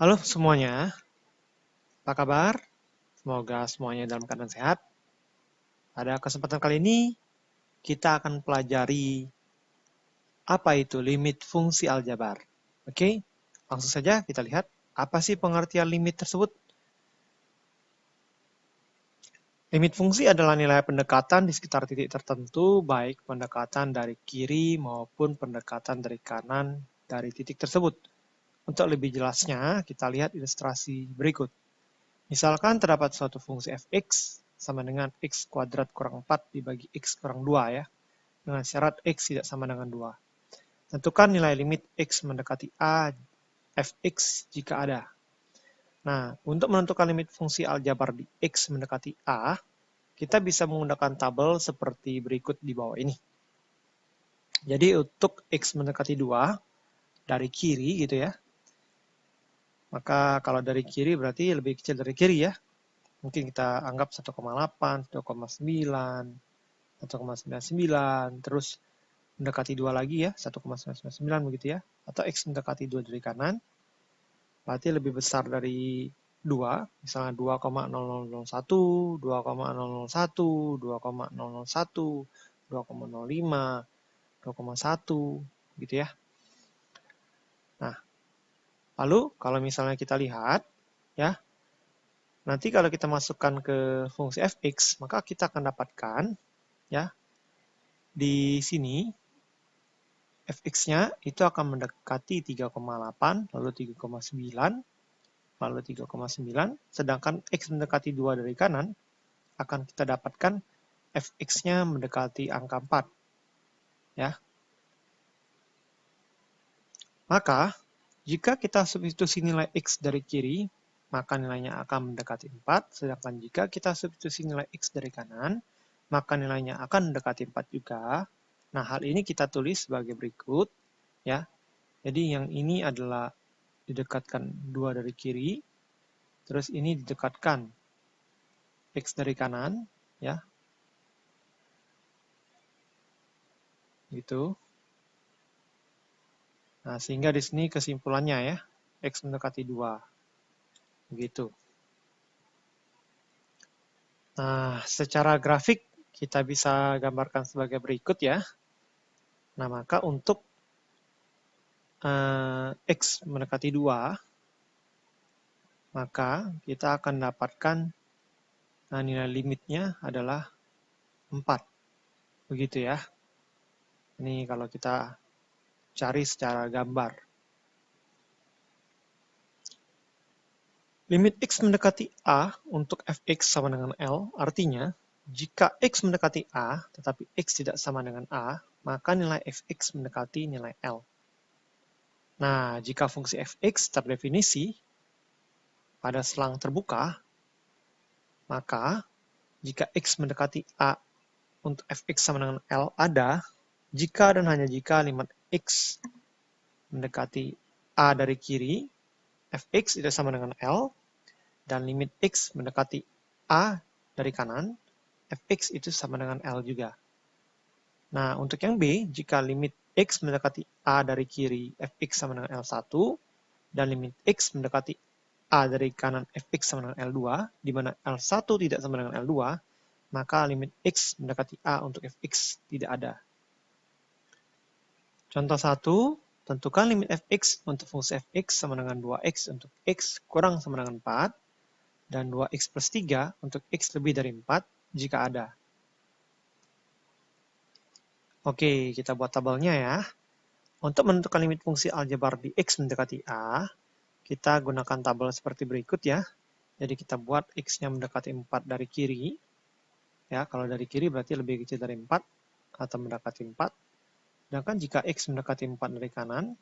Halo semuanya, apa kabar? Semoga semuanya dalam keadaan sehat. Pada kesempatan kali ini, kita akan pelajari apa itu limit fungsi aljabar. Oke, langsung saja kita lihat apa sih pengertian limit tersebut. Limit fungsi adalah nilai pendekatan di sekitar titik tertentu, baik pendekatan dari kiri maupun pendekatan dari kanan dari titik tersebut. Untuk lebih jelasnya, kita lihat ilustrasi berikut. Misalkan terdapat suatu fungsi fx sama dengan x kuadrat kurang 4 dibagi x kurang 2 ya, dengan syarat x tidak sama dengan 2. Tentukan nilai limit x mendekati a fx jika ada. Nah, untuk menentukan limit fungsi aljabar di x mendekati a, kita bisa menggunakan tabel seperti berikut di bawah ini. Jadi untuk x mendekati 2 dari kiri gitu ya, maka kalau dari kiri berarti lebih kecil dari kiri ya. Mungkin kita anggap 1,8, 1,9, 1,99, terus mendekati 2 lagi ya, 1,999 begitu ya. Atau X mendekati 2 dari kanan, berarti lebih besar dari 2, misalnya 2,0001, 2,001, 2,001, 2,05, 2,1, gitu ya. Nah, lalu kalau misalnya kita lihat, ya, nanti kalau kita masukkan ke fungsi fx, maka kita akan dapatkan, ya, di sini fx-nya itu akan mendekati 3,8, lalu 3,9, lalu 3,9, sedangkan x mendekati 2 dari kanan, akan kita dapatkan fx-nya mendekati angka 4. Ya. Maka, jika kita substitusi nilai x dari kiri, maka nilainya akan mendekati 4, sedangkan jika kita substitusi nilai x dari kanan, maka nilainya akan mendekati 4 juga. Nah, hal ini kita tulis sebagai berikut. Ya. Jadi yang ini adalah didekatkan 2 dari kiri, terus ini didekatkan X dari kanan, ya, gitu. Nah, sehingga di sini kesimpulannya ya, X mendekati 2, begitu. Nah, secara grafik kita bisa gambarkan sebagai berikut ya. Nah, maka untuk X mendekati 2, maka kita akan dapatkan nilai limitnya adalah 4. Begitu ya. Ini kalau kita cari secara gambar. Limit x mendekati a untuk fx sama dengan L, artinya jika x mendekati a tetapi x tidak sama dengan a, maka nilai fx mendekati nilai L. Nah, jika fungsi fx terdefinisi pada selang terbuka, maka jika x mendekati a untuk fx sama dengan L ada, jika dan hanya jika limit x mendekati a dari kiri, fx tidak sama dengan L, dan limit x mendekati a dari kanan, fx itu sama dengan L juga. Nah, untuk yang B, jika limit x mendekati a dari kiri, fx sama dengan L1, dan limit x mendekati a dari kanan, fx sama dengan L2, di mana L1 tidak sama dengan L2, maka limit x mendekati a untuk fx tidak ada. Contoh 1, tentukan limit fx untuk fungsi fx sama dengan 2x untuk x kurang sama dengan 4, dan 2x plus 3 untuk x lebih dari 4 jika ada. Oke, kita buat tabelnya ya. Untuk menentukan limit fungsi aljabar di x mendekati a, kita gunakan tabel seperti berikut ya. Jadi kita buat x-nya mendekati 4 dari kiri. Ya, kalau dari kiri berarti lebih kecil dari 4 atau mendekati 4. Sedangkan jika x mendekati 4 dari kanan,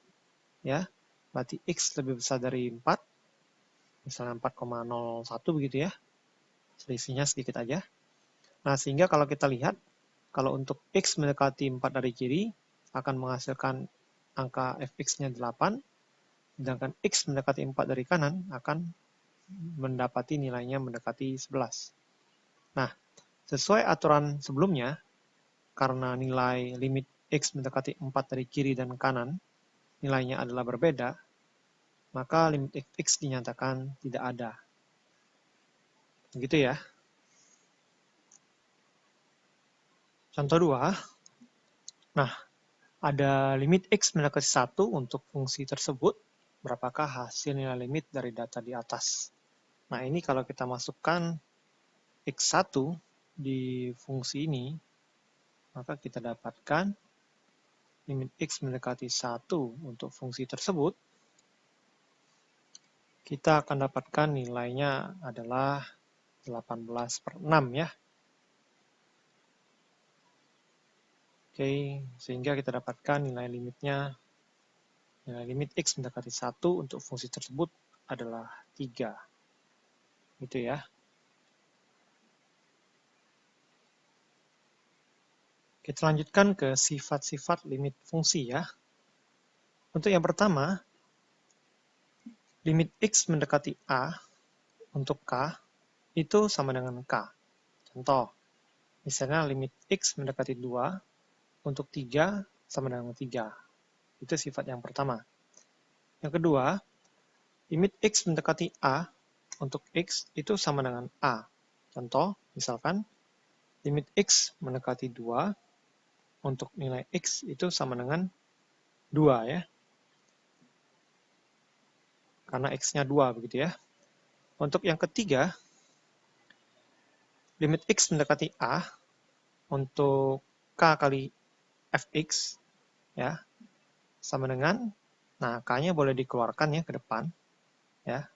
ya, berarti x lebih besar dari 4. Misalnya 4,01 begitu ya. Selisihnya sedikit aja. Nah, sehingga kalau kita lihat, kalau untuk x mendekati 4 dari kiri, akan menghasilkan angka fx-nya 8, sedangkan x mendekati 4 dari kanan akan mendapati nilainya mendekati 11. Nah, sesuai aturan sebelumnya, karena nilai limit x mendekati 4 dari kiri dan kanan, nilainya adalah berbeda, maka limit fx dinyatakan tidak ada. Begitu ya. Contoh 2. Nah, ada limit x mendekati 1 untuk fungsi tersebut. Berapakah hasil nilai limit dari data di atas? Nah, ini kalau kita masukkan x1 di fungsi ini, maka kita dapatkan limit x mendekati 1 untuk fungsi tersebut. Kita akan dapatkan nilainya adalah 18/6 ya. Oke, sehingga kita dapatkan nilai limit x mendekati 1 untuk fungsi tersebut adalah 3. Gitu ya. Kita lanjutkan ke sifat-sifat limit fungsi ya. Untuk yang pertama, limit x mendekati a untuk k itu sama dengan k. Contoh, misalnya limit x mendekati 2 untuk 3 sama dengan 3. Itu sifat yang pertama. Yang kedua, limit x mendekati a untuk x itu sama dengan a. Contoh, misalkan limit x mendekati 2 untuk nilai x itu sama dengan 2 ya. Karena x-nya 2 begitu ya. Untuk yang ketiga, limit x mendekati a untuk k kali fx ya sama dengan, nah k-nya boleh dikeluarkan ya ke depan ya.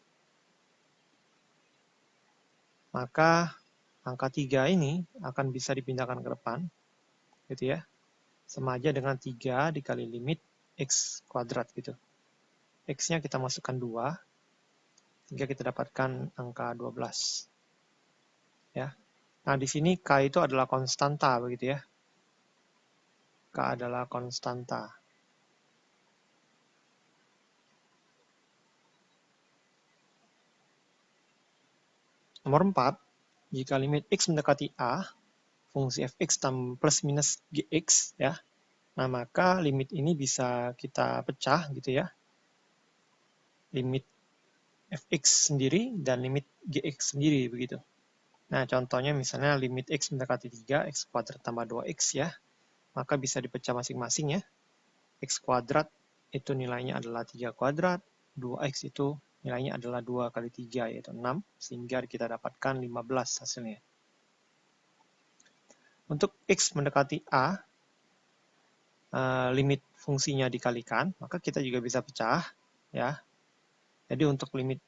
Maka angka 3 ini akan bisa dipindahkan ke depan gitu ya. Sama aja dengan 3 dikali limit x kuadrat gitu. X-nya kita masukkan 2 sehingga kita dapatkan angka 12 ya. Nah, di sini k itu adalah konstanta begitu ya. K adalah konstanta. Nomor 4, jika limit x mendekati a, fungsi fx plus minus gx ya. Nah, maka limit ini bisa kita pecah gitu ya. Limit fx sendiri dan limit gx sendiri begitu. Nah, contohnya misalnya limit x mendekati 3, x kuadrat tambah 2x ya. Maka bisa dipecah masing-masing ya. X kuadrat itu nilainya adalah 3 kuadrat, 2x itu nilainya adalah 2 kali 3 yaitu 6, sehingga kita dapatkan 15 hasilnya. Untuk x mendekati a, limit fungsinya dikalikan, maka kita juga bisa pecah ya. Jadi untuk limit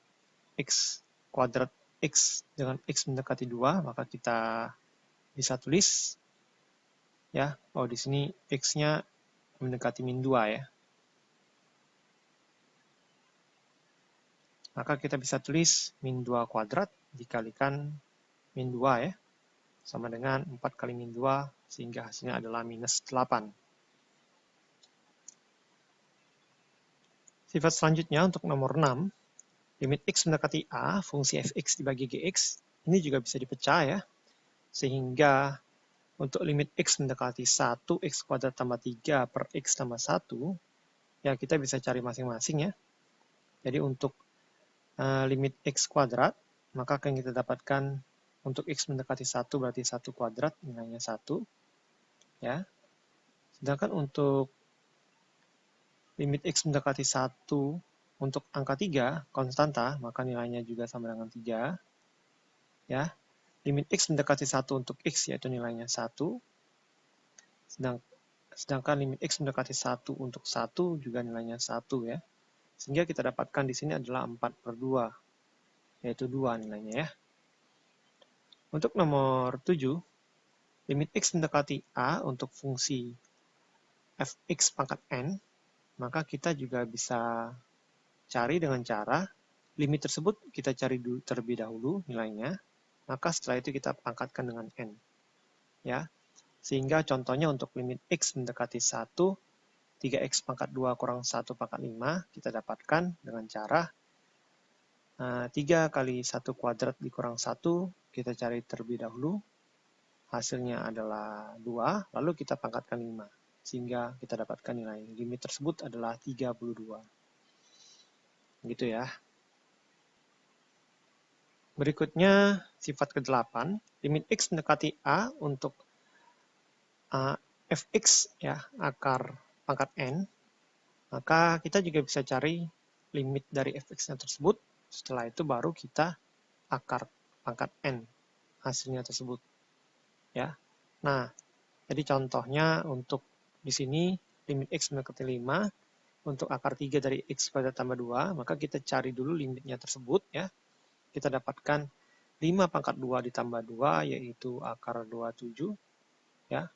x kuadrat x dengan x mendekati 2, maka kita bisa tulis ya, oh di sini x-nya mendekati min 2 ya. Maka kita bisa tulis min 2 kuadrat dikalikan min 2 ya. Sama dengan 4 kali min 2 sehingga hasilnya adalah minus 8. Sifat selanjutnya untuk nomor 6, limit x mendekati a, fungsi fx dibagi gx, ini juga bisa dipecah ya. Sehingga untuk limit x mendekati 1, x kuadrat tambah 3 per x tambah 1, ya kita bisa cari masing-masing ya. Jadi untuk limit x kuadrat, maka akan kita dapatkan untuk x mendekati 1 berarti 1 kuadrat nilainya 1 ya. Sedangkan untuk limit x mendekati 1 untuk angka 3 konstanta, maka nilainya juga sama dengan 3 ya. Limit x mendekati 1 untuk x yaitu nilainya 1. Sedangkan limit x mendekati 1 untuk 1 juga nilainya 1 ya. Sehingga kita dapatkan di sini adalah 4/2, yaitu 2 nilainya ya. Untuk nomor 7, limit x mendekati a untuk fungsi fx pangkat n, maka kita juga bisa cari dengan cara limit tersebut kita cari terlebih dahulu nilainya, maka setelah itu kita pangkatkan dengan n. Ya. Sehingga contohnya untuk limit x mendekati 1, 3x pangkat 2 kurang 1 pangkat 5, kita dapatkan dengan cara 3 kali 1 kuadrat dikurang 1, kita cari terlebih dahulu. Hasilnya adalah 2, lalu kita pangkatkan 5. Sehingga kita dapatkan nilai limit tersebut adalah 32. gitu ya. Berikutnya sifat ke-8, limit X mendekati A untuk fx ya, akar pangkat n, maka kita juga bisa cari limit dari fx-nya tersebut, setelah itu baru kita akar pangkat n hasilnya tersebut ya. Nah, jadi contohnya untuk di sini limit X mendekati 5 untuk akar 3 dari X pada tambah 2, maka kita cari dulu limitnya tersebut ya. Kita dapatkan 5 pangkat 2 ditambah 2 yaitu akar 27 ya.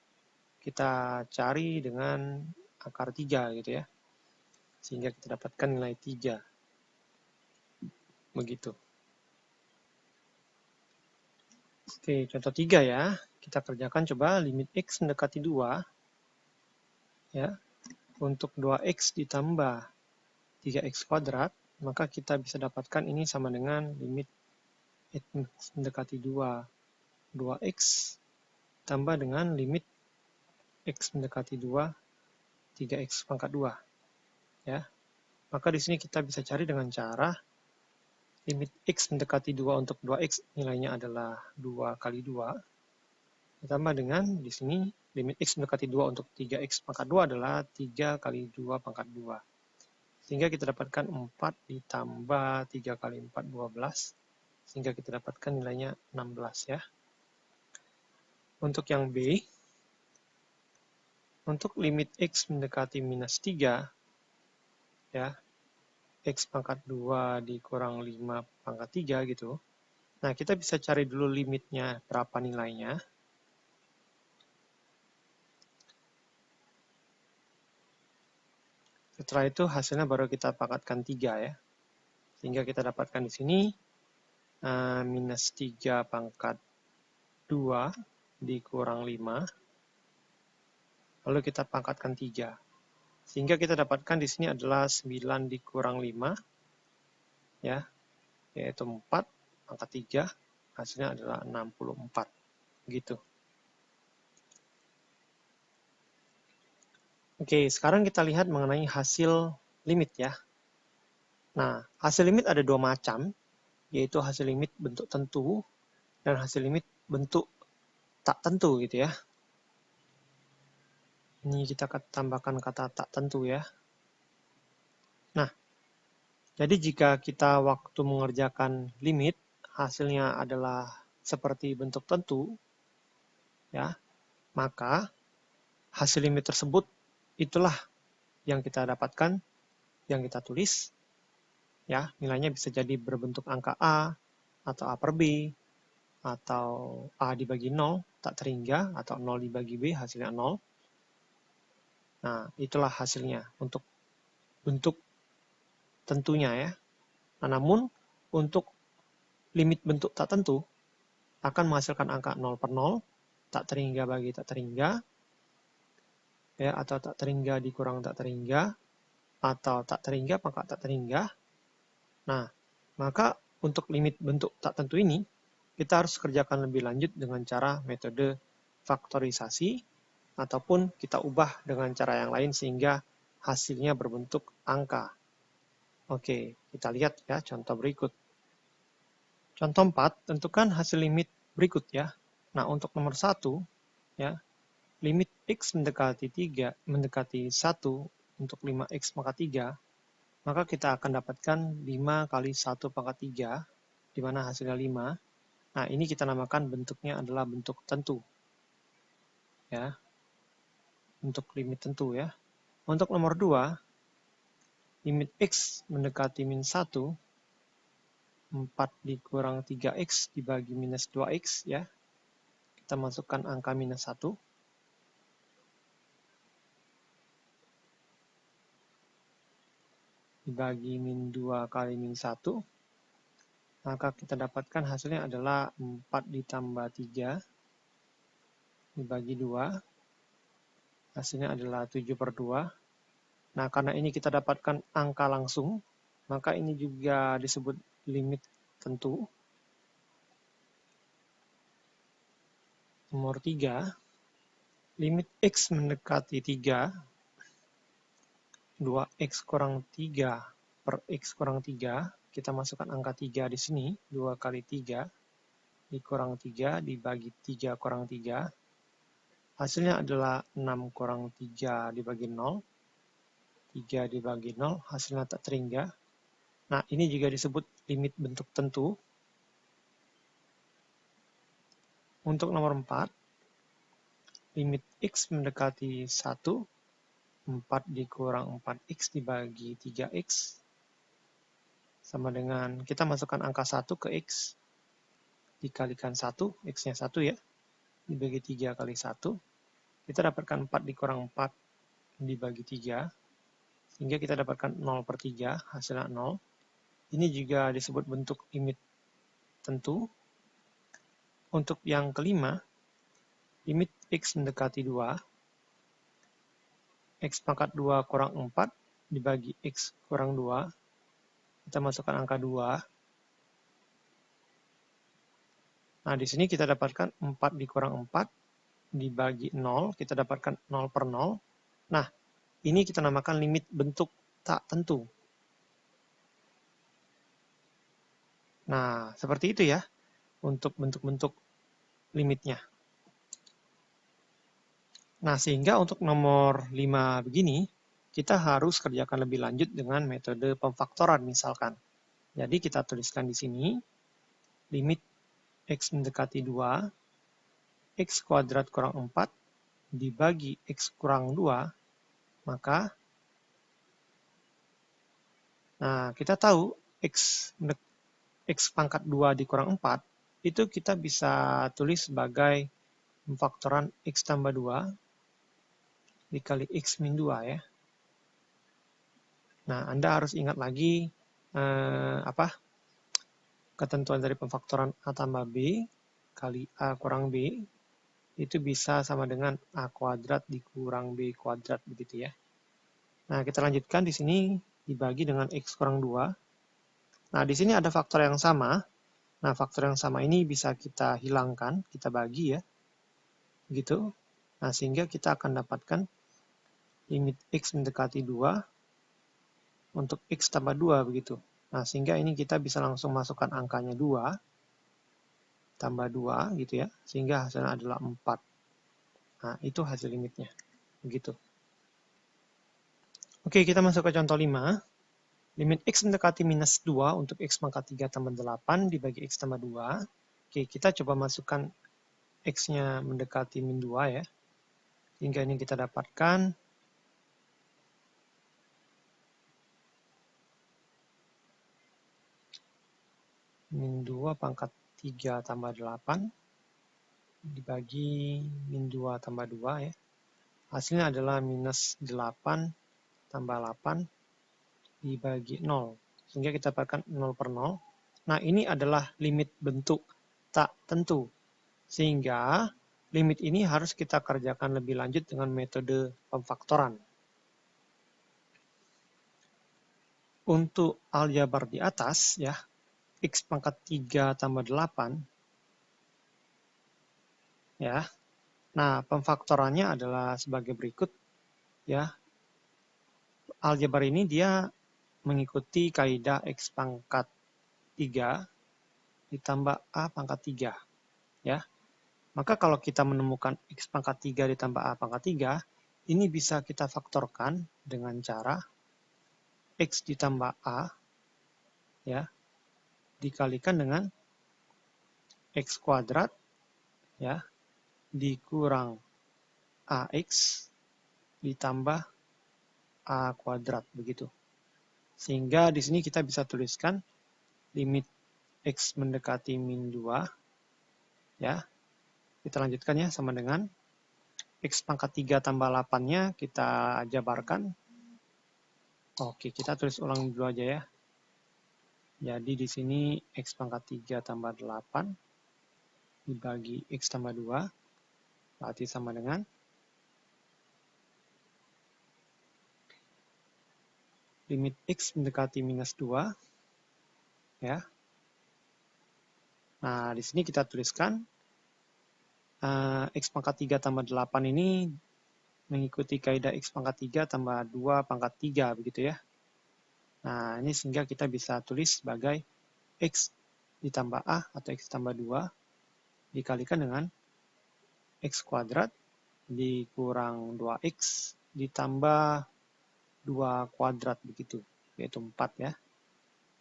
Kita cari dengan akar 3 gitu ya. Sehingga kita dapatkan nilai 3. Begitu. Oke, contoh 3 ya. Kita kerjakan coba limit X mendekati 2 ya. Untuk 2X ditambah 3X kuadrat, maka kita bisa dapatkan ini sama dengan limit X mendekati 2X tambah dengan limit X mendekati 2, 3X pangkat 2. Ya. Maka di sini kita bisa cari dengan cara limit X mendekati 2 untuk 2X nilainya adalah 2 kali 2, ditambah dengan di sini limit X mendekati 2 untuk 3X pangkat 2 adalah 3 kali 2 pangkat 2. Sehingga kita dapatkan 4 ditambah 3 kali 4, 12. Sehingga kita dapatkan nilainya 16 ya. Untuk yang B, untuk limit X mendekati minus 3, ya, X pangkat 2 dikurang 5 pangkat 3 gitu. Nah, kita bisa cari dulu limitnya berapa nilainya. Setelah itu hasilnya baru kita pangkatkan 3 ya. Sehingga kita dapatkan di sini minus 3 pangkat 2 dikurang 5. Lalu kita pangkatkan 3. Sehingga kita dapatkan di sini adalah 9 dikurang 5. Ya, yaitu 4 pangkat 3. Hasilnya adalah 64. Gitu. Oke, sekarang kita lihat mengenai hasil limit ya. Nah, hasil limit ada dua macam, yaitu hasil limit bentuk tentu dan hasil limit bentuk tak tentu gitu ya. Ini kita tambahkan kata tak tentu ya. Nah, jadi jika kita waktu mengerjakan limit, hasilnya adalah seperti bentuk tentu, ya, maka hasil limit tersebut itulah yang kita dapatkan, yang kita tulis, ya, nilainya bisa jadi berbentuk angka A, atau A per B, atau A dibagi 0, tak terhingga, atau 0 dibagi B, hasilnya 0. Nah, itulah hasilnya untuk bentuk tentunya ya. Nah, namun, untuk limit bentuk tak tentu, akan menghasilkan angka 0 per 0, tak terhingga bagi tak terhingga, ya, atau tak terhingga dikurang tak terhingga, atau tak terhingga pangkat tak terhingga. Nah, maka untuk limit bentuk tak tentu ini, kita harus kerjakan lebih lanjut dengan cara metode faktorisasi, ataupun kita ubah dengan cara yang lain sehingga hasilnya berbentuk angka. Oke, kita lihat ya contoh berikut. Contoh 4, tentukan hasil limit berikut ya. Nah, untuk nomor 1, ya, limit X mendekati 1 untuk 5X pangkat 3, maka kita akan dapatkan 5 kali 1 pangkat 3, di mana hasilnya 5. Nah, ini kita namakan bentuknya adalah bentuk tentu. Ya, untuk limit tentu ya. Untuk nomor 2, limit X mendekati min 1, 4 dikurang 3X dibagi minus 2X ya. Kita masukkan angka minus 1. Dibagi min 2 kali min 1. Maka kita dapatkan hasilnya adalah 4 ditambah 3 dibagi 2. Hasilnya adalah 7 per 2. Nah, karena ini kita dapatkan angka langsung, maka ini juga disebut limit tentu. Nomor 3, limit X mendekati 3, 2X kurang 3 per X kurang 3, kita masukkan angka 3 di sini, 2 kali 3 dikurang 3 dibagi 3 kurang 3, hasilnya adalah 6 kurang 3 dibagi 0, 3 dibagi 0, hasilnya tak terhingga. Nah, ini juga disebut limit bentuk tentu. Untuk nomor 4, limit X mendekati 1, 4 dikurang 4X dibagi 3X, sama dengan kita masukkan angka 1 ke X, dikalikan 1, X-nya 1 ya, dibagi 3 kali 1, kita dapatkan 4 dikurang 4 dibagi 3, sehingga kita dapatkan 0 per 3, hasilnya 0. Ini juga disebut bentuk limit tentu. Untuk yang kelima, limit X mendekati 2, X pangkat 2 kurang 4 dibagi X kurang 2, kita masukkan angka 2. Nah, di sini kita dapatkan 4 dikurang 4 dibagi 0, kita dapatkan 0 per 0. Nah, ini kita namakan limit bentuk tak tentu. Nah, seperti itu ya untuk bentuk-bentuk limitnya. Nah, sehingga untuk nomor 5 begini, kita harus kerjakan lebih lanjut dengan metode pemfaktoran misalkan. Jadi kita tuliskan di sini, limit X mendekati 2, X kuadrat kurang 4, dibagi X kurang 2, maka, nah kita tahu X pangkat 2 dikurang 4, itu kita bisa tulis sebagai pemfaktoran X tambah 2, dikali X min 2 ya. Nah, Anda harus ingat lagi ketentuan dari pemfaktoran A tambah B kali A kurang B itu bisa sama dengan A kuadrat dikurang B kuadrat begitu ya. Nah, kita lanjutkan di sini dibagi dengan X kurang 2. Nah, di sini ada faktor yang sama. Nah, faktor yang sama ini bisa kita hilangkan, kita bagi ya. Gitu. Nah, sehingga kita akan dapatkan limit X mendekati 2 untuk X tambah 2 begitu. Nah, sehingga ini kita bisa langsung masukkan angkanya 2 tambah 2 gitu ya, sehingga hasilnya adalah 4. Nah, itu hasil limitnya. Begitu. Oke, kita masuk ke contoh 5. Limit X mendekati minus 2 untuk X pangkat 3 tambah 8 dibagi X tambah 2. Oke, kita coba masukkan X-nya mendekati min 2 ya. Sehingga ini kita dapatkan min 2 pangkat 3 tambah 8 dibagi min 2 tambah 2 ya. Hasilnya adalah minus 8 tambah 8 dibagi 0. Sehingga kita dapatkan 0 per 0. Nah, ini adalah limit bentuk tak tentu. Sehingga limit ini harus kita kerjakan lebih lanjut dengan metode pemfaktoran. Untuk aljabar di atas, ya, X pangkat 3 tambah 8, ya. Nah, pemfaktorannya adalah sebagai berikut, ya. Aljabar ini dia mengikuti kaidah X pangkat 3 ditambah A pangkat 3, ya. Maka kalau kita menemukan X pangkat 3 ditambah A pangkat 3, ini bisa kita faktorkan dengan cara X ditambah A, ya, dikalikan dengan X kuadrat, ya, dikurang AX ditambah A kuadrat, begitu. Sehingga di sini kita bisa tuliskan limit X mendekati min 2, ya. Kita lanjutkan ya, sama dengan X pangkat 3 tambah 8-nya kita jabarkan. Oke, kita tulis ulang dulu aja ya. Jadi di sini X pangkat 3 tambah 8 dibagi X tambah 2, berarti sama dengan limit X mendekati minus 2, ya. Nah, di sini kita tuliskan X pangkat 3 tambah 8 ini mengikuti kaidah X pangkat 3 tambah 2 pangkat 3, begitu ya. Nah, ini sehingga kita bisa tulis sebagai X ditambah A atau X tambah 2 dikalikan dengan X kuadrat dikurang 2X ditambah 2 kuadrat begitu, yaitu 4 ya,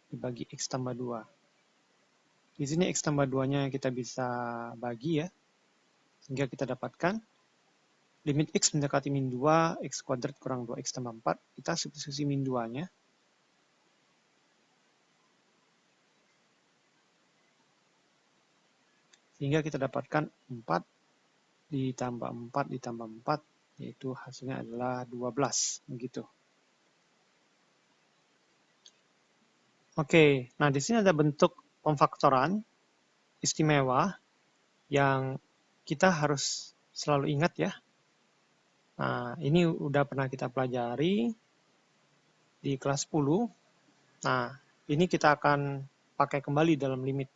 dibagi X tambah 2. Di sini X tambah 2-nya kita bisa bagi ya, sehingga kita dapatkan limit X mendekati min 2, X kuadrat kurang 2X tambah 4, kita substitusi min 2-nya. Sehingga kita dapatkan 4 ditambah 4 ditambah 4, yaitu hasilnya adalah 12, begitu. Oke, nah di sini ada bentuk pemfaktoran istimewa yang kita harus selalu ingat ya. Nah, ini udah pernah kita pelajari di kelas 10. Nah, ini kita akan pakai kembali dalam limit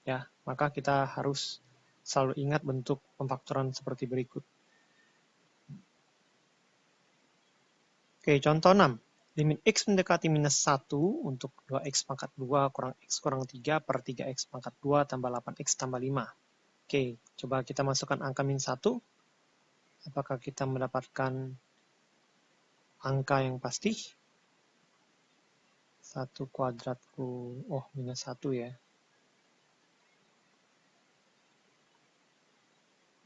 ya. Maka kita harus selalu ingat bentuk pemfaktoran seperti berikut. Oke, contoh 6. Limit X mendekati minus 1 untuk 2X pangkat 2 kurang X kurang 3 per 3X pangkat 2 tambah 8X tambah 5. Oke, coba kita masukkan angka min 1. Apakah kita mendapatkan angka yang pasti? 1 kuadratku, oh minus 1 ya.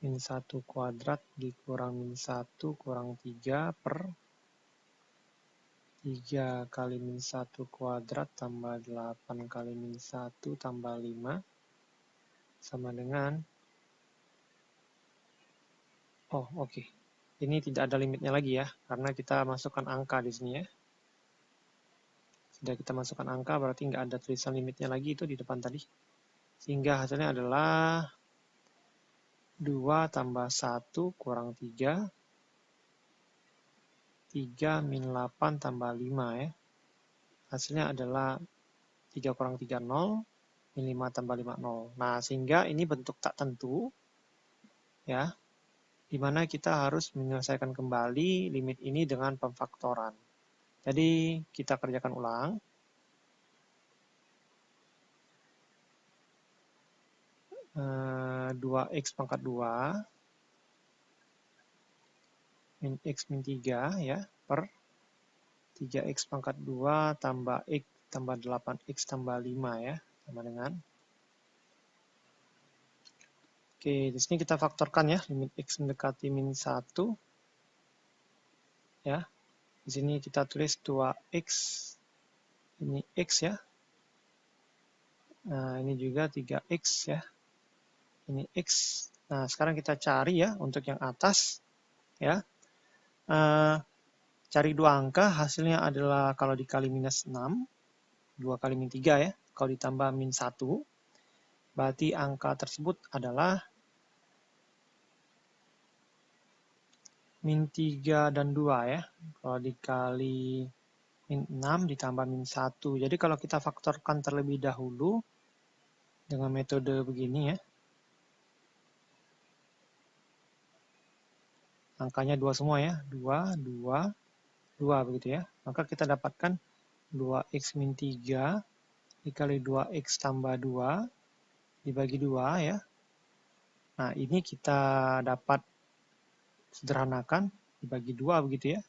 Min 1 kuadrat dikurang min 1 kurang 3 per 3 kali min 1 kuadrat tambah 8 kali min 1 tambah 5 sama dengan, oh oke. Ini tidak ada limitnya lagi ya, karena kita masukkan angka di sini ya. Sudah kita masukkan angka, berarti nggak ada tulisan limitnya lagi itu di depan tadi. Sehingga hasilnya adalah 2 tambah 1 kurang 3, 3 min 8 tambah 5 ya. Hasilnya adalah 3 kurang 3, 0, min 5 tambah 5, 0. Nah, sehingga ini bentuk tak tentu, ya, di mana kita harus menyelesaikan kembali limit ini dengan pemfaktoran. Jadi, kita kerjakan ulang. Uh, 2x pangkat 2 min x min 3 ya, per 3x pangkat 2 tambah x tambah 8x tambah 5 ya, sama dengan. Oke, di sini kita faktorkan ya, limit x mendekati min 1. Ya, di sini kita tulis 2x, ini x ya. Nah, ini juga 3x ya. Ini x. Nah, sekarang kita cari ya, untuk yang atas. Ya, cari dua angka, hasilnya adalah kalau dikali minus 6, 2 kali min 3 ya. Kalau ditambah min 1, berarti angka tersebut adalah min 3 dan 2 ya. Kalau dikali min 6 ditambah min 1. Jadi kalau kita faktorkan terlebih dahulu dengan metode begini ya. Angkanya 2 semua ya. 2, 2, 2 begitu ya. Maka kita dapatkan 2x min 3 dikali 2x tambah 2 dibagi 2 ya. Nah, ini kita dapat sederhanakan dibagi 2 begitu ya.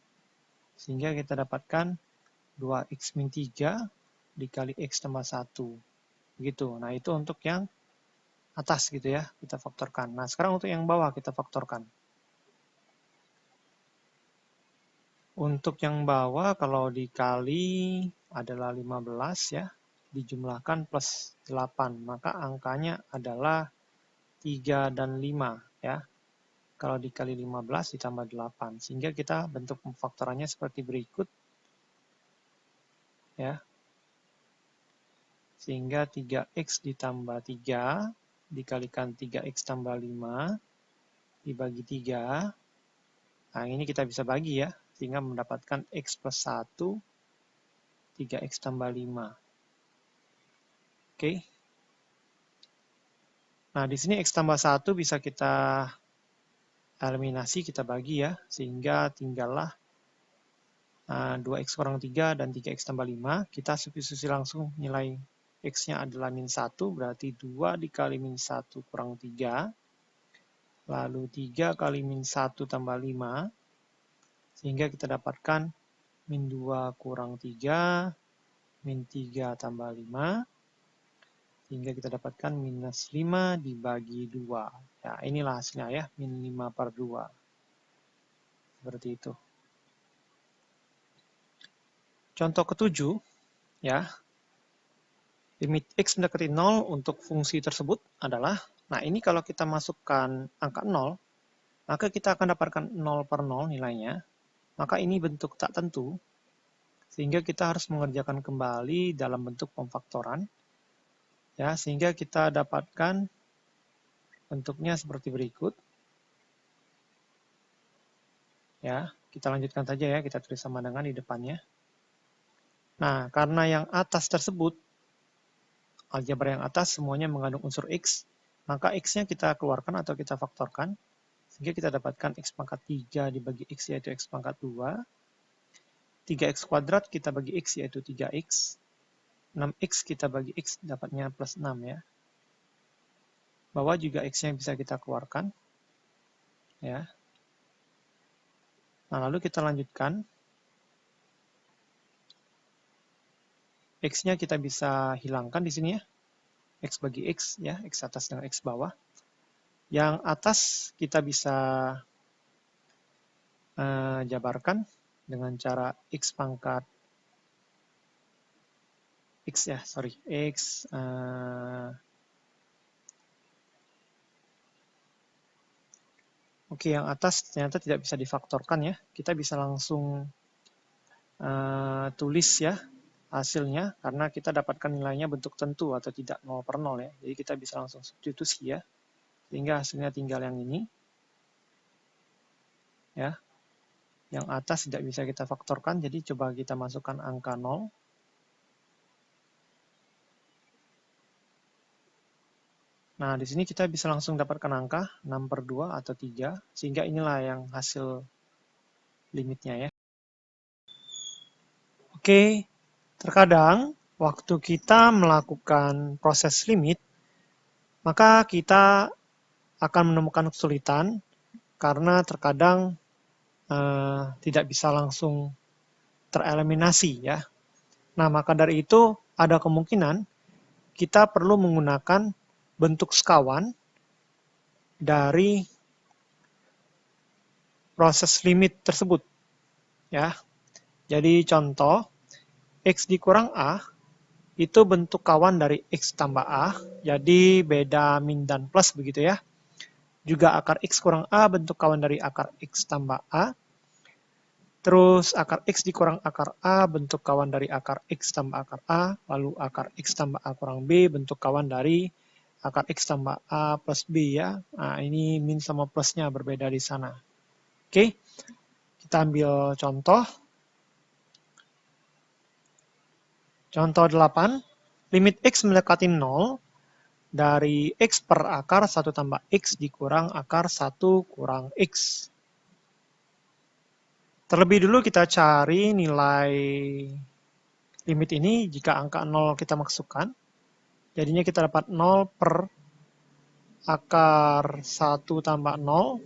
Sehingga kita dapatkan 2x min 3 dikali x tambah 1. Begitu. Nah, itu untuk yang atas gitu ya, kita faktorkan. Nah, sekarang untuk yang bawah kita faktorkan. Untuk yang bawah kalau dikali adalah 15 ya, dijumlahkan plus 8, maka angkanya adalah 3 dan 5 ya. Kalau dikali 15 ditambah 8, sehingga kita bentuk pemfaktorannya seperti berikut ya. Sehingga 3x ditambah 3 dikalikan 3x tambah 5 dibagi 3. Nah, ini kita bisa bagi ya, sehingga mendapatkan x plus 1, 3x tambah 5. Oke. Nah, di sini x tambah 1 bisa kita eliminasi, kita bagi ya, sehingga tinggallah 2x kurang 3 dan 3x tambah 5, kita substitusi langsung nilai x-nya adalah min 1, berarti 2 dikali min 1 kurang 3, lalu 3 kali min 1 tambah 5, sehingga kita dapatkan min 2 kurang 3, min 3 tambah 5, sehingga kita dapatkan minus 5 dibagi 2. Ya, inilah hasilnya ya, min 5/2. Seperti itu. Contoh ke-7, ya. Limit x mendekati 0 untuk fungsi tersebut adalah, nah ini kalau kita masukkan angka 0, maka kita akan dapatkan 0/0 nilainya, maka ini bentuk tak tentu, sehingga kita harus mengerjakan kembali dalam bentuk pemfaktoran, ya, sehingga kita dapatkan bentuknya seperti berikut. Ya, kita lanjutkan saja ya, kita tulis sama dengan di depannya. Nah, karena yang atas tersebut, aljabar yang atas semuanya mengandung unsur x, maka x-nya kita keluarkan atau kita faktorkan, sehingga kita dapatkan x pangkat 3 dibagi x yaitu x pangkat 2, 3x kuadrat kita bagi x yaitu 3x, 6x kita bagi x dapatnya plus 6 ya. Bawah juga x-nya bisa kita keluarkan. Ya. Nah, lalu kita lanjutkan. X-nya kita bisa hilangkan di sini ya. X bagi X ya, X atas dengan X bawah. Yang atas kita bisa jabarkan dengan cara X pangkat X ya, sorry, X oke, yang atas ternyata tidak bisa difaktorkan ya. Kita bisa langsung tulis ya hasilnya, karena kita dapatkan nilainya bentuk tentu atau tidak 0/0 ya. Jadi kita bisa langsung substitusi ya, sehingga hasilnya tinggal yang ini. Ya, yang atas tidak bisa kita faktorkan, jadi coba kita masukkan angka 0. Nah, di sini kita bisa langsung dapatkan angka 6/2 atau 3, sehingga inilah yang hasil limitnya ya. Oke, terkadang waktu kita melakukan proses limit, maka kita akan menemukan kesulitan karena terkadang tidak bisa langsung tereliminasi ya. Nah, maka dari itu ada kemungkinan kita perlu menggunakan bentuk sekawan dari proses limit tersebut. Ya. Jadi contoh, X dikurang A itu bentuk kawan dari X tambah A, jadi beda min dan plus begitu ya. Juga akar X kurang A bentuk kawan dari akar X tambah A. Terus akar X dikurang akar A bentuk kawan dari akar X tambah akar A. Lalu akar X tambah A kurang B bentuk kawan dari akar X tambah A plus B ya. Nah, ini min sama plusnya berbeda di sana. Oke, kita ambil contoh. Contoh 8, limit X mendekati 0 dari X per akar 1 tambah X dikurang akar 1 kurang X. Terlebih dulu kita cari nilai limit ini jika angka 0 kita masukkan. Jadinya kita dapat 0 per akar 1 tambah 0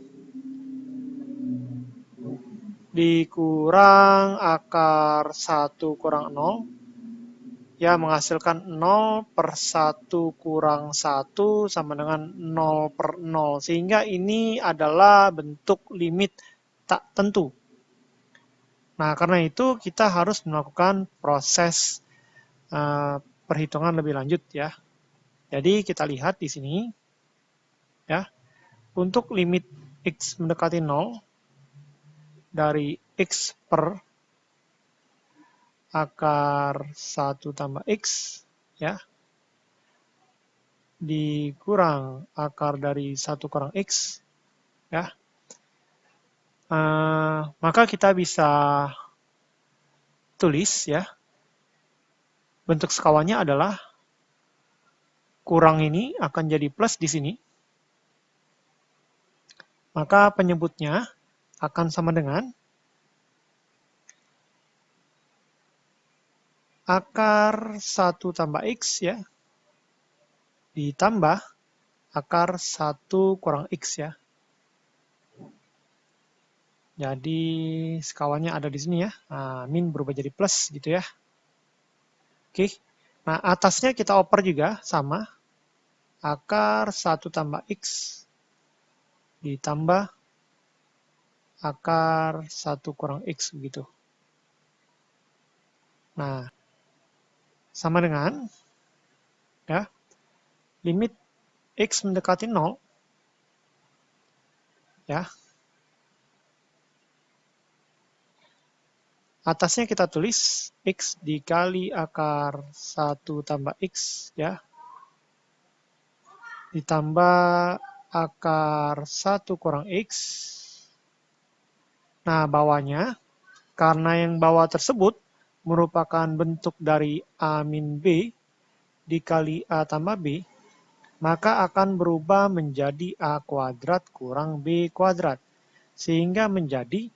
dikurang akar 1 kurang 0. Ya, menghasilkan 0 per 1 kurang 1 sama dengan 0 per 0. Sehingga ini adalah bentuk limit tak tentu. Nah, karena itu kita harus melakukan proses perhitungan lebih lanjut ya. Jadi kita lihat di sini ya. Untuk limit X mendekati 0 dari X per akar 1 tambah X ya dikurang akar dari 1 kurang X ya, maka kita bisa tulis ya, bentuk sekawannya adalah kurang ini akan jadi plus di sini, maka penyebutnya akan sama dengan akar 1 tambah X ya, ditambah akar 1 kurang X ya. Jadi sekawannya ada di sini ya. Nah, min berubah jadi plus gitu ya. Oke. Nah, atasnya kita oper juga sama. Akar 1 tambah X ditambah akar 1 kurang X begitu. Nah, sama dengan ya, limit X mendekati 0 ya. Atasnya kita tulis X dikali akar 1 tambah X ya, ditambah akar 1 kurang X. Nah, bawahnya, karena yang bawah tersebut merupakan bentuk dari A min B dikali A tambah B, maka akan berubah menjadi A kuadrat kurang B kuadrat. Sehingga menjadi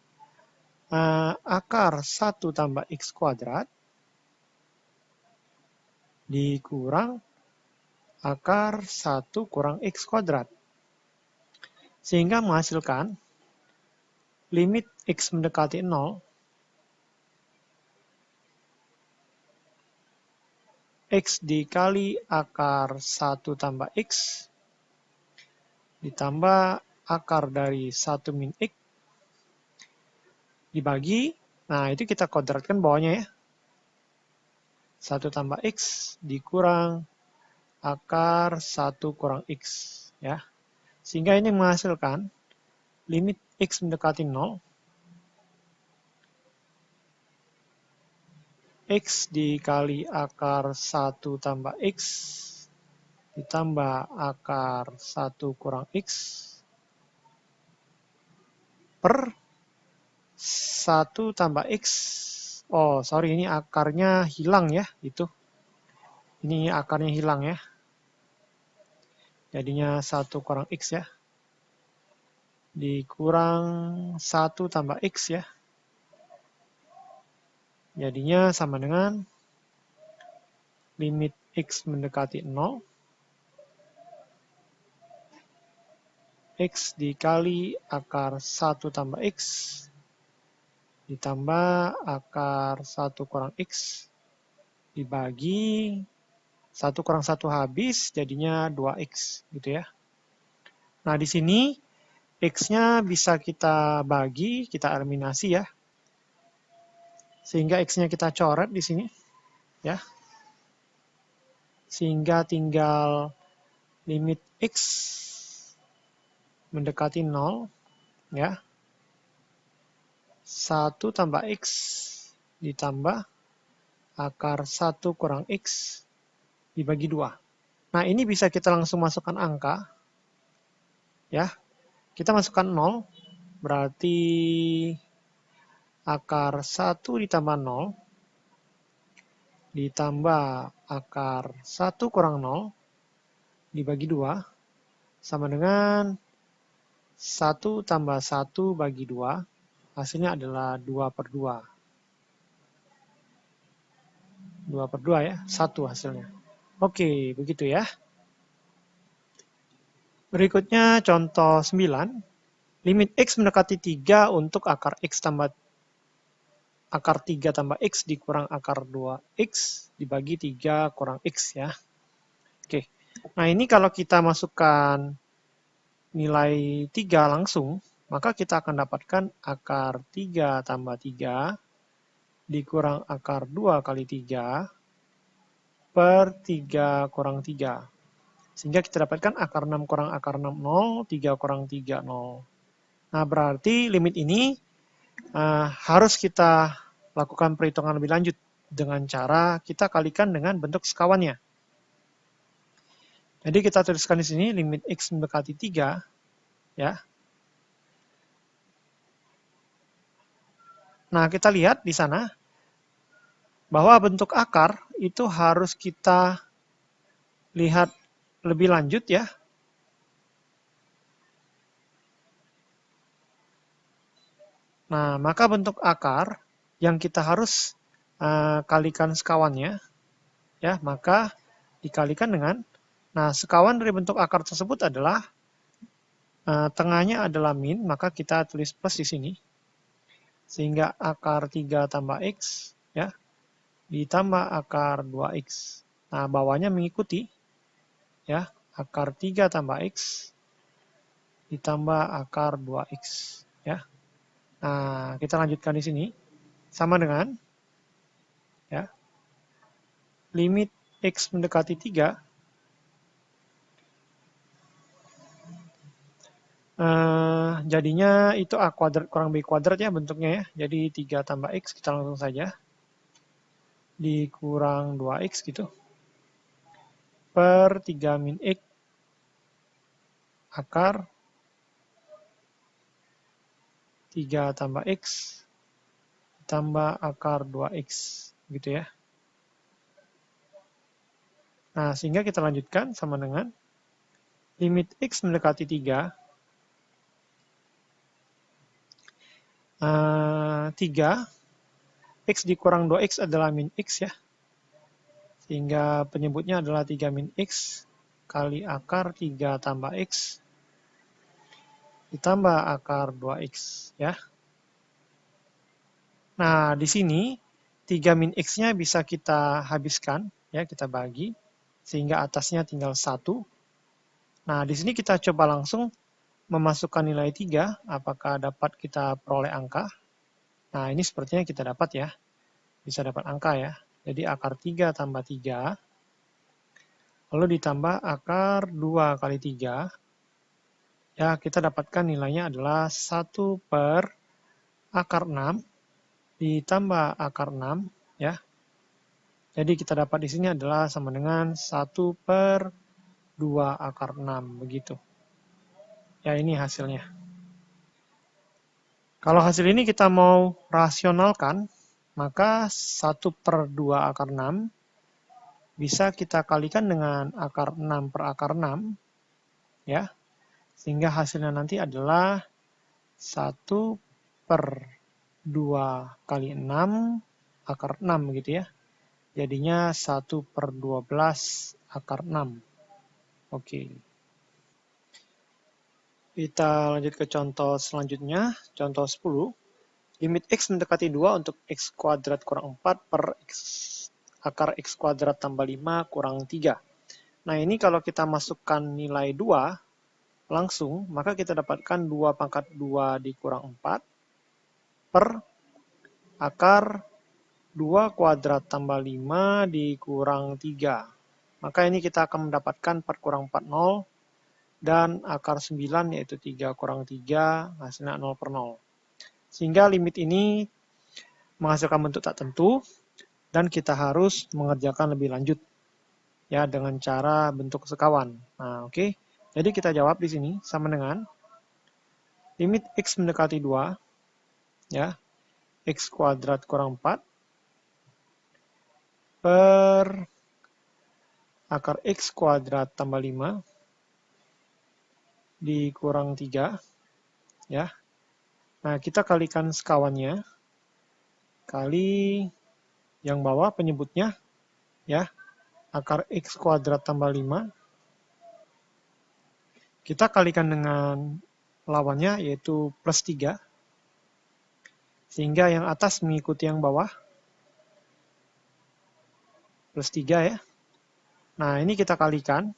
akar 1 tambah X kuadrat dikurang akar 1 kurang X kuadrat. Sehingga menghasilkan limit X mendekati 0, X dikali akar 1 tambah X, ditambah akar dari 1 min X, dibagi, nah itu kita kuadratkan bawahnya ya. 1 tambah X dikurang akar 1 kurang X. Ya. Sehingga ini menghasilkan limit X mendekati 0, X dikali akar 1 tambah X ditambah akar 1 kurang X per 1 tambah X. Oh, sorry, ini akarnya hilang ya, itu. Ini akarnya hilang ya. Jadinya 1 kurang X ya. Dikurang 1 tambah X ya. Jadinya sama dengan limit X mendekati 0, X dikali akar 1 tambah X ditambah akar 1 kurang X dibagi 1 kurang 1 habis, jadinya 2X gitu ya. Nah, di sini X-nya bisa kita bagi, kita eliminasi ya. Sehingga X-nya kita coret di sini ya. Sehingga tinggal limit X mendekati 0 ya. 1 tambah X ditambah akar 1 kurang X dibagi 2. Nah, ini bisa kita langsung masukkan angka ya. Kita masukkan 0, berarti akar 1 ditambah 0 ditambah akar 1 kurang 0 dibagi 2 sama dengan 1 tambah 1 bagi 2, hasilnya adalah 2 per 2. 2 per 2 ya, 1 hasilnya. Oke, begitu ya. Berikutnya contoh 9. Limit X mendekati 3 untuk akar X tambah akar 3 tambah X dikurang akar 2X dibagi 3 kurang X ya. Oke, nah ini kalau kita masukkan nilai 3 langsung, maka kita akan dapatkan akar 3 tambah 3 dikurang akar 2 kali 3 per 3 kurang 3. Sehingga kita dapatkan akar 6 kurang akar 6, 0, 3 kurang 3, 0. Nah, berarti limit ini harus kita lakukan perhitungan lebih lanjut dengan cara kita kalikan dengan bentuk sekawannya. Jadi kita tuliskan di sini limit X mendekati 3 ya. Nah, kita lihat di sana bahwa bentuk akar itu harus kita lihat lebih lanjut ya. Nah, maka bentuk akar yang kita harus kalikan sekawannya, ya, maka dikalikan dengan, nah sekawan dari bentuk akar tersebut adalah, tengahnya adalah min, maka kita tulis plus di sini, sehingga akar 3 tambah X, ya, ditambah akar 2X. Nah, bawahnya mengikuti, ya, akar 3 tambah X, ditambah akar 2X, ya. Nah, kita lanjutkan di sini, sama dengan, ya, limit X mendekati 3, jadinya itu A kuadrat kurang B kuadrat ya bentuknya ya. Jadi 3 tambah X, kita langsung saja. Dikurang 2X gitu. Per 3 min X akar 3 tambah X tambah akar 2X gitu ya. Nah, sehingga kita lanjutkan sama dengan limit X mendekati 3, 3, X dikurang 2X adalah min X ya. Sehingga penyebutnya adalah 3 min X kali akar 3 tambah X ditambah akar 2X ya. Nah, di sini 3 min X-nya bisa kita habiskan, ya, kita bagi, sehingga atasnya tinggal 1. Nah, di sini kita coba langsung memasukkan nilai 3, apakah dapat kita peroleh angka. Nah, ini sepertinya kita dapat ya, bisa dapat angka ya. Jadi akar 3 tambah 3, lalu ditambah akar 2 kali 3, ya kita dapatkan nilainya adalah 1 per akar 6, ditambah akar 6, ya. Jadi kita dapat di sini adalah sama dengan 1 per 2 akar 6, begitu. Ya, ini hasilnya. Kalau hasil ini kita mau rasionalkan, maka 1 per 2 akar 6 bisa kita kalikan dengan akar 6 per akar 6, ya. Sehingga hasilnya nanti adalah 1 per 2 kali 6 akar 6 gitu ya. Jadinya 1 per 12 akar 6. Oke. Kita lanjut ke contoh selanjutnya, contoh 10. Limit X mendekati 2 untuk X kuadrat kurang 4 per X, akar X kuadrat tambah 5 kurang 3. Nah, ini kalau kita masukkan nilai 2 langsung, maka kita dapatkan 2 pangkat 2 dikurang 4 per akar 2 kuadrat tambah 5 dikurang 3. Maka ini kita akan mendapatkan 4 kurang 4, 0. Dan akar 9 yaitu 3 kurang 3, hasilnya 0 per 0. Sehingga limit ini menghasilkan bentuk tak tentu, dan kita harus mengerjakan lebih lanjut ya dengan cara bentuk sekawan. Nah, oke. Jadi kita jawab di sini sama dengan limit X mendekati 2, ya, X kuadrat kurang 4 per akar X kuadrat tambah 5 dikurang 3, ya. Nah, kita kalikan sekawannya, kali yang bawah penyebutnya, ya, akar X kuadrat tambah 5. Kita kalikan dengan lawannya, yaitu plus 3. Sehingga yang atas mengikuti yang bawah, plus 3 ya. Nah, ini kita kalikan,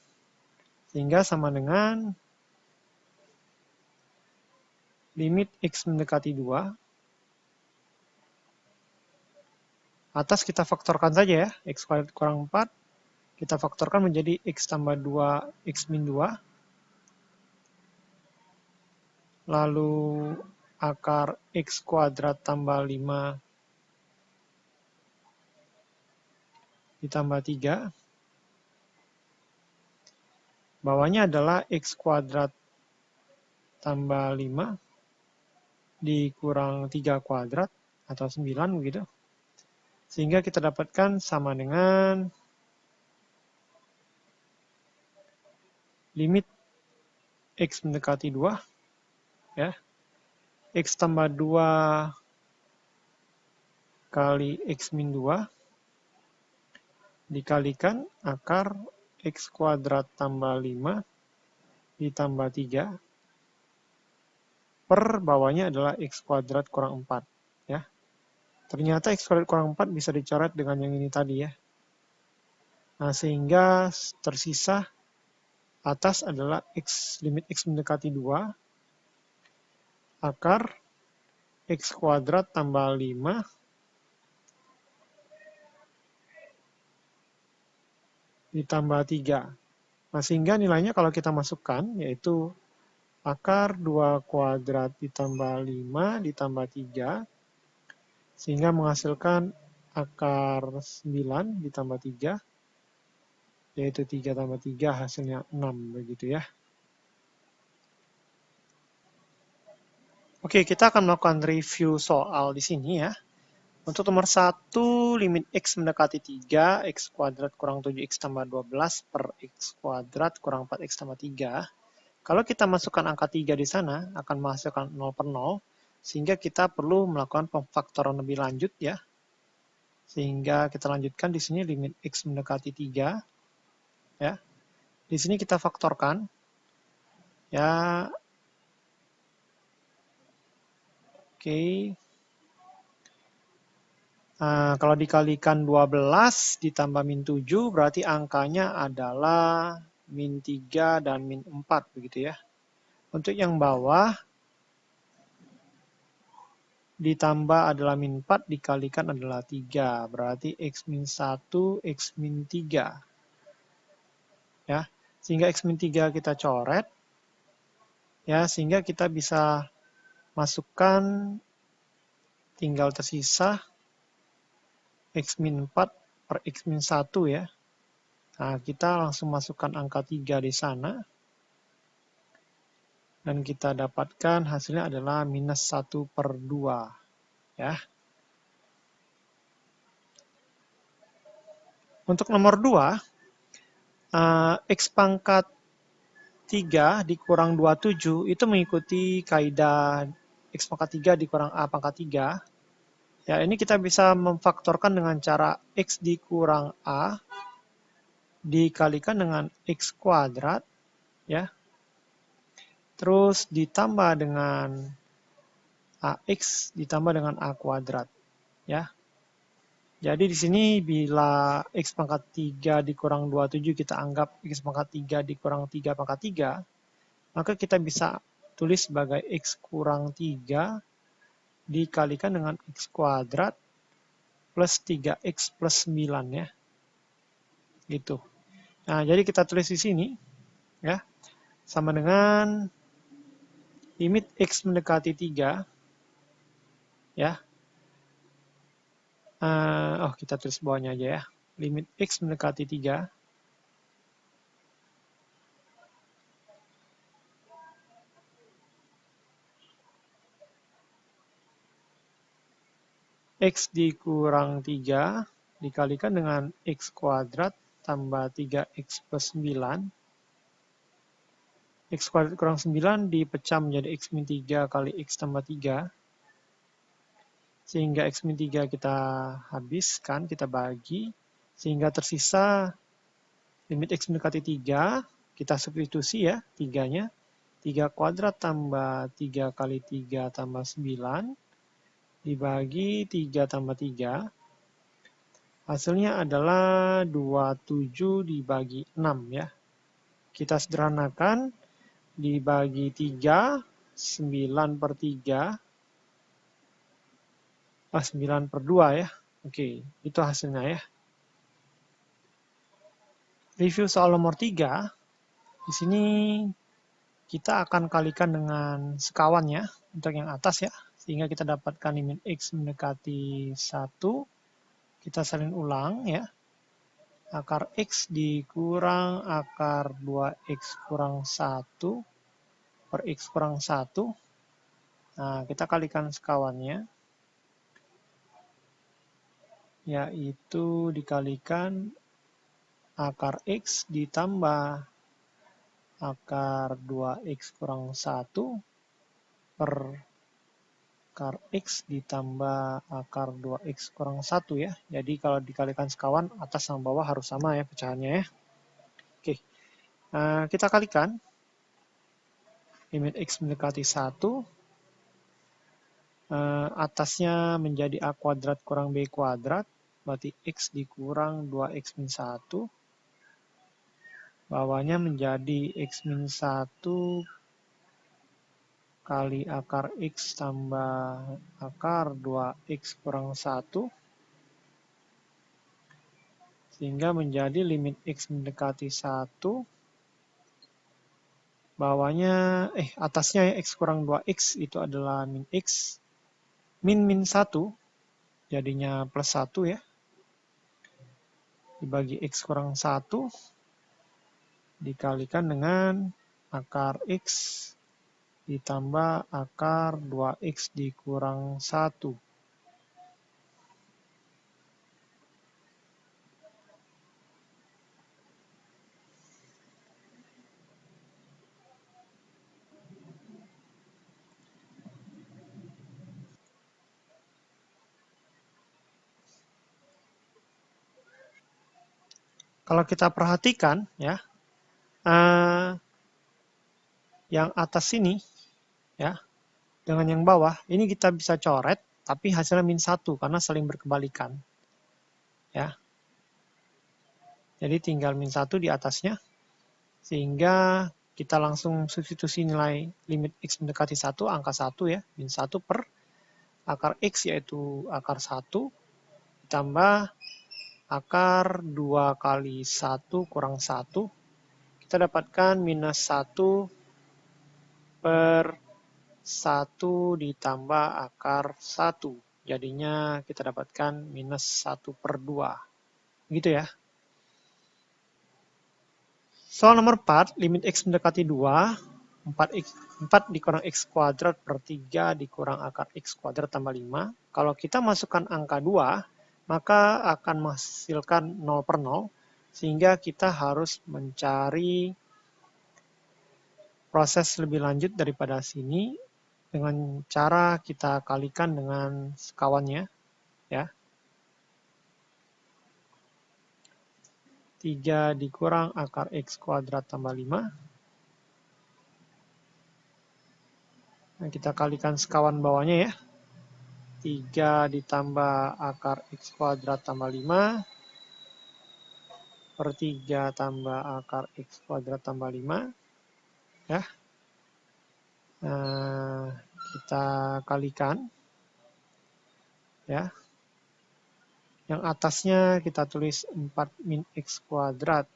sehingga sama dengan limit X mendekati 2. Atas kita faktorkan saja ya, X kuadrat kurang 4. Kita faktorkan menjadi X tambah 2, X min 2. Lalu akar X kuadrat tambah 5 ditambah 3. Bawahnya adalah X kuadrat tambah 5 dikurang 3 kuadrat atau 9 begitu. Sehingga kita dapatkan sama dengan limit X mendekati 2, ya. X tambah 2 kali X min 2 dikalikan akar X kuadrat tambah 5 ditambah 3 per bawahnya adalah X kuadrat kurang 4. Ya. Ternyata X kuadrat kurang 4 bisa dicoret dengan yang ini tadi ya. Nah, sehingga tersisa atas adalah limit X mendekati 2 akar X kuadrat tambah 5 ditambah 3. Nah, sehingga nilainya kalau kita masukkan, yaitu akar 2 kuadrat ditambah 5 ditambah 3, sehingga menghasilkan akar 9 ditambah 3, yaitu 3 tambah 3 hasilnya 6, begitu ya. Oke, kita akan melakukan review soal di sini ya. Untuk nomor 1, limit X mendekati 3, X kuadrat kurang 7X tambah 12 per X kuadrat kurang 4X tambah 3. Kalau kita masukkan angka 3 di sana, akan menghasilkan 0 per 0, sehingga kita perlu melakukan pemfaktoran lebih lanjut ya. Sehingga kita lanjutkan di sini limit X mendekati 3. Ya. Di sini kita faktorkan. Ya. Oke. Nah, kalau dikalikan 12 ditambah min 7, berarti angkanya adalah min 3 dan min 4, begitu ya. Untuk yang bawah, ditambah adalah min 4, dikalikan adalah 3. Berarti X min 1, X min 3. Ya, sehingga X min 3 kita coret. Ya, sehingga kita bisa masukkan, tinggal tersisa X min 4 per X min 1 ya. Nah, kita langsung masukkan angka 3 di sana. Dan kita dapatkan hasilnya adalah minus 1 per 2. Ya. Untuk nomor 2, X pangkat 3 dikurang 27 itu mengikuti kaidah X pangkat 3 dikurang A pangkat 3. Ya, ini kita bisa memfaktorkan dengan cara X dikurang A dikalikan dengan X kuadrat, ya. Terus ditambah dengan AX ditambah dengan A kuadrat, ya. Jadi di sini bila X pangkat 3 dikurang 27 kita anggap X pangkat 3 dikurang 3 pangkat 3, maka kita bisa tulis sebagai X kurang 3 dikalikan dengan X kuadrat plus 3X plus 9 ya. Gitu. Nah, jadi kita tulis di sini ya. Sama dengan limit X mendekati 3 ya. Kita tulis bawahnya aja ya. Limit X mendekati 3 X dikurang 3 dikalikan dengan X kuadrat tambah 3X plus 9. X kuadrat kurang 9 dipecah menjadi X min 3 kali X tambah 3. Sehingga X min 3 kita habiskan, kita bagi. Sehingga tersisa limit X mendekati 3, kita substitusi ya, 3-nya. 3 kuadrat tambah 3 kali 3 tambah 9 dibagi 3 tambah 3, hasilnya adalah 27 dibagi 6 ya. Kita sederhanakan, dibagi 3, 9 per 3, 9 per 2 ya. Oke, itu hasilnya ya. Review soal nomor 3, di sini kita akan kalikan dengan sekawannya untuk yang atas ya. Sehingga kita dapatkan limit X mendekati 1. Kita salin ulang ya. Akar X dikurang akar 2X kurang 1 per X kurang 1. Nah, kita kalikan sekawannya. Yaitu dikalikan akar X ditambah akar 2X kurang 1 per akar X ditambah akar 2X kurang 1 ya. Jadi kalau dikalikan sekawan, atas sama bawah harus sama ya pecahannya ya. Oke, kita kalikan. Limit X mendekati 1. Atasnya menjadi A kuadrat kurang B kuadrat. Berarti X dikurang 2X min 1. Bawahnya menjadi X min 1 kali akar X tambah akar 2X kurang 1. Sehingga menjadi limit X mendekati 1. Bawahnya, atasnya ya X kurang 2X itu adalah min X. Min 1 jadinya plus 1 ya. Dibagi X kurang 1. Dikalikan dengan akar X ditambah akar 2X dikurang 1. Kalau kita perhatikan ya, yang atas ini ya, dengan yang bawah, ini kita bisa coret, tapi hasilnya min 1 karena saling berkebalikan. Ya. Jadi tinggal min 1 di atasnya, sehingga kita langsung substitusi nilai limit X mendekati 1, angka 1 ya, min 1 per akar X yaitu akar 1, ditambah akar 2 kali 1 kurang 1, kita dapatkan minus 1 per 1 ditambah akar 1. Jadinya kita dapatkan minus 1 per 2. Gitu ya. Soal nomor 4, limit X mendekati 2, 4 dikurang X kuadrat per 3 dikurang akar X kuadrat tambah 5. Kalau kita masukkan angka 2, maka akan menghasilkan 0 per 0, sehingga kita harus mencari proses lebih lanjut daripada sini dengan cara kita kalikan dengan sekawannya. Ya. 3 dikurang akar X kuadrat tambah 5. Nah, kita kalikan sekawan bawahnya ya. 3 ditambah akar X kuadrat tambah 5 per 3 tambah akar X kuadrat tambah 5. Ya. Nah, kita kalikan. Ya. Yang atasnya kita tulis 4 min X kuadrat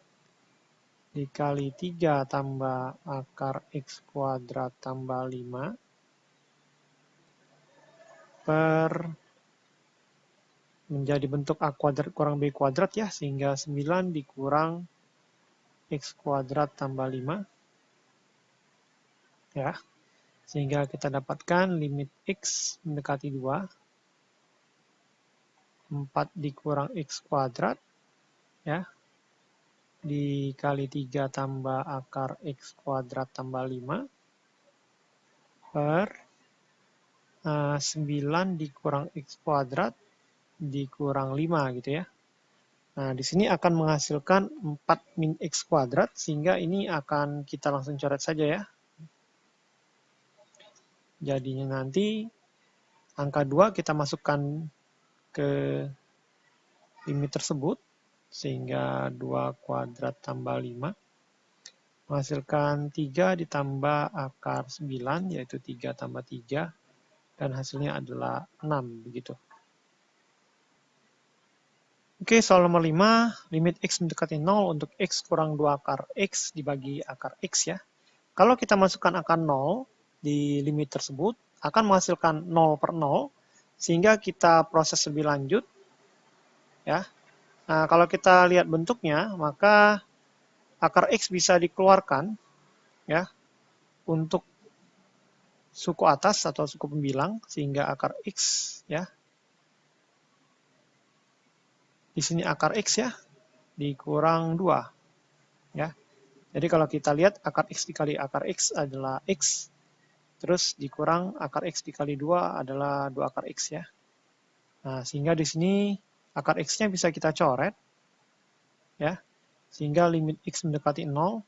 dikali 3 tambah akar X kuadrat tambah 5 per menjadi bentuk A kuadrat kurang B kuadrat ya, sehingga 9 dikurang X kuadrat tambah 5. Ya, sehingga kita dapatkan limit X mendekati 2. 4 dikurang X kuadrat. Ya, dikali 3 tambah akar X kuadrat tambah 5. Per 9 dikurang X kuadrat dikurang 5 gitu ya. Nah, di sini akan menghasilkan 4 min X kuadrat, sehingga ini akan kita langsung coret saja ya. Jadinya nanti angka 2 kita masukkan ke limit tersebut, sehingga 2 kuadrat tambah 5 menghasilkan 3 ditambah akar 9, yaitu 3 tambah 3, dan hasilnya adalah 6, begitu. Oke, soal nomor 5, limit X mendekati 0 untuk X kurang 2 akar X dibagi akar X ya. Kalau kita masukkan angka 0 di limit tersebut, akan menghasilkan 0 per 0, sehingga kita proses lebih lanjut. Ya. Nah, kalau kita lihat bentuknya, maka akar X bisa dikeluarkan ya untuk suku atas atau suku pembilang, sehingga akar X ya. Di sini akar X ya, dikurang 2. Ya. Jadi kalau kita lihat akar X dikali akar X adalah X. terus dikurang akar X dikali 2 adalah 2 akar X ya. Nah, sehingga di sini akar X-nya bisa kita coret, ya, sehingga limit X mendekati 0,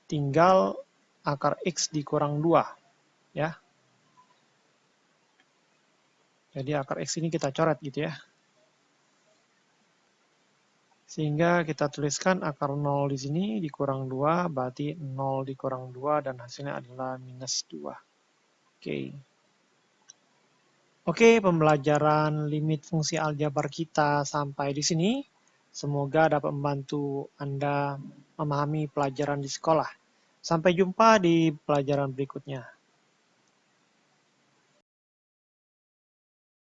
tinggal akar X dikurang 2, ya. Jadi akar X ini kita coret gitu ya. Sehingga kita tuliskan akar 0 di sini dikurang 2, berarti 0 dikurang 2, dan hasilnya adalah minus 2. Oke. Oke, pembelajaran limit fungsi aljabar kita sampai di sini. Semoga dapat membantu Anda memahami pelajaran di sekolah. Sampai jumpa di pelajaran berikutnya.